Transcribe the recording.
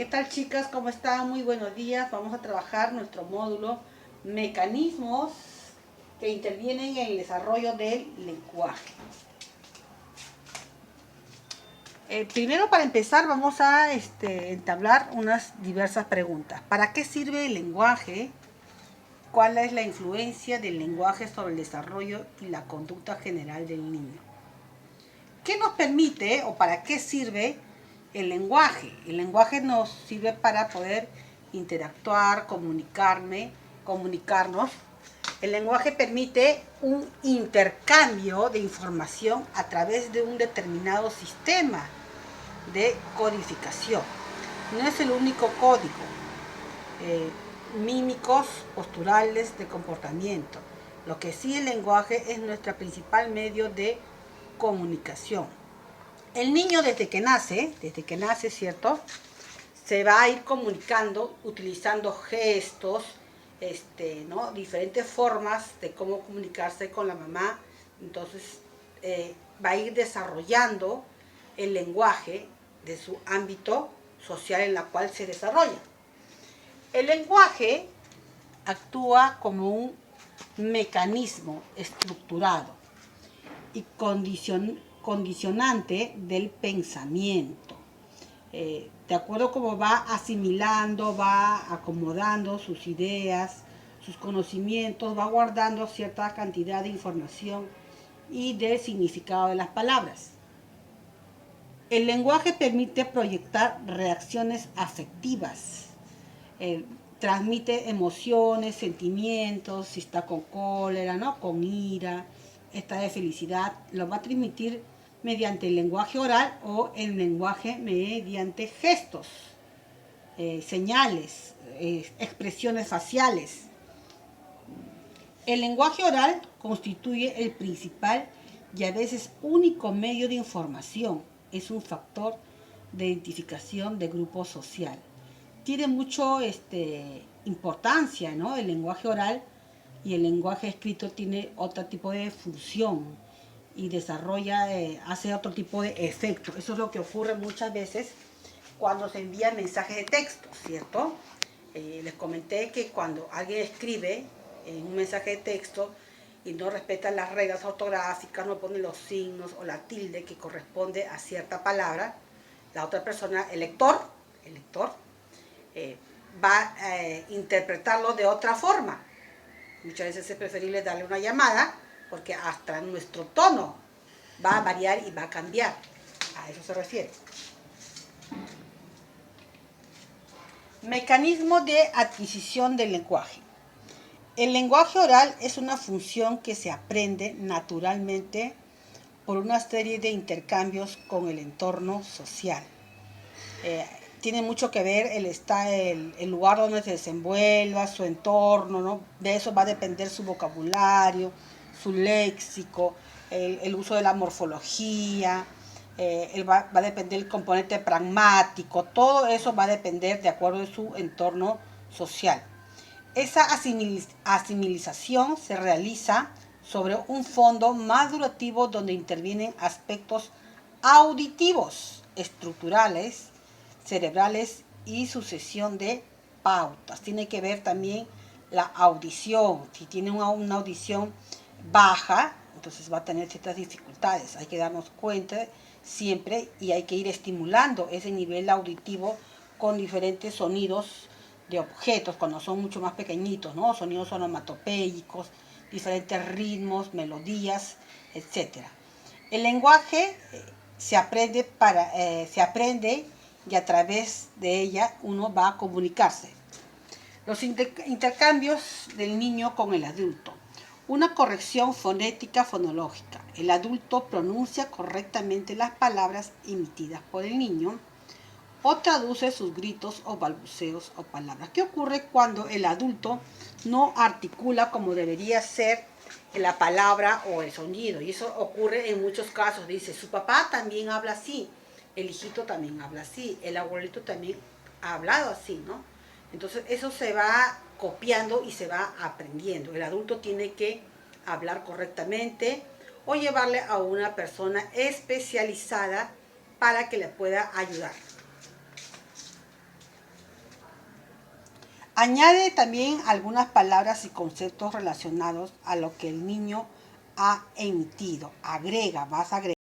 ¿Qué tal, chicas? ¿Cómo están? Muy buenos días. Vamos a trabajar nuestro módulo Mecanismos que intervienen en el desarrollo del lenguaje. Primero, para empezar, vamos a entablar unas diversas preguntas. ¿Para qué sirve el lenguaje? ¿Cuál es la influencia del lenguaje sobre el desarrollo y la conducta general del niño? ¿Qué nos permite o para qué sirve el lenguaje? El lenguaje nos sirve para poder interactuar, comunicarnos. El lenguaje permite un intercambio de información a través de un determinado sistema de codificación. No es el único código. Mímicos, posturales, de comportamiento. Lo que sí, el lenguaje es nuestro principal medio de comunicación. El niño desde que nace, ¿cierto? Se va a ir comunicando utilizando gestos, ¿no? Diferentes formas de cómo comunicarse con la mamá. Entonces va a ir desarrollando el lenguaje de su ámbito social en la cual se desarrolla. El lenguaje actúa como un mecanismo estructurado y condicionante del pensamiento. De acuerdo a cómo va asimilando, va acomodando sus ideas, sus conocimientos, va guardando cierta cantidad de información y del significado de las palabras. El lenguaje permite proyectar reacciones afectivas, transmite emociones, sentimientos, si está con cólera, ¿no? Con ira, está de felicidad, lo va a transmitir mediante el lenguaje oral o el lenguaje mediante gestos, señales, expresiones faciales. El lenguaje oral constituye el principal y a veces único medio de información. Es un factor de identificación de grupo social. Tiene mucho importancia, ¿no? El lenguaje oral y el lenguaje escrito tiene otro tipo de función y desarrolla, hace otro tipo de efecto. Eso es lo que ocurre muchas veces cuando se envían mensajes de texto, ¿cierto? Les comenté que cuando alguien escribe en un mensaje de texto y no respeta las reglas ortográficas, no pone los signos o la tilde que corresponde a cierta palabra, la otra persona, el lector, va a interpretarlo de otra forma. Muchas veces es preferible darle una llamada porque hasta nuestro tono va a variar y va a cambiar. A eso se refiere. Mecanismo de adquisición del lenguaje. El lenguaje oral es una función que se aprende naturalmente por una serie de intercambios con el entorno social. Tiene mucho que ver el lugar donde se desenvuelva, su entorno, ¿no? De eso va a depender su vocabulario, su léxico, el uso de la morfología, va a depender el componente pragmático, todo eso va a depender de acuerdo a su entorno social. Esa asimilización se realiza sobre un fondo más durativo donde intervienen aspectos auditivos, estructurales, cerebrales y sucesión de pautas. Tiene que ver también la audición. Si tiene una audición baja, entonces va a tener ciertas dificultades. Hay que darnos cuenta siempre y hay que ir estimulando ese nivel auditivo con diferentes sonidos de objetos cuando son mucho más pequeñitos, ¿no? Sonidos onomatopéyicos, diferentes ritmos, melodías, etc. El lenguaje se aprende y a través de ella uno va a comunicarse. Los intercambios del niño con el adulto. Una corrección fonética fonológica. El adulto pronuncia correctamente las palabras emitidas por el niño o traduce sus gritos o balbuceos o palabras. ¿Qué ocurre cuando el adulto no articula como debería ser la palabra o el sonido? Y eso ocurre en muchos casos. Dice, su papá también habla así, el hijito también habla así, el abuelito también ha hablado así, ¿no? Entonces eso se va copiando y se va aprendiendo. El adulto tiene que hablar correctamente o llevarle a una persona especializada para que le pueda ayudar. Añade también algunas palabras y conceptos relacionados a lo que el niño ha emitido. Agrega, vas a agregar.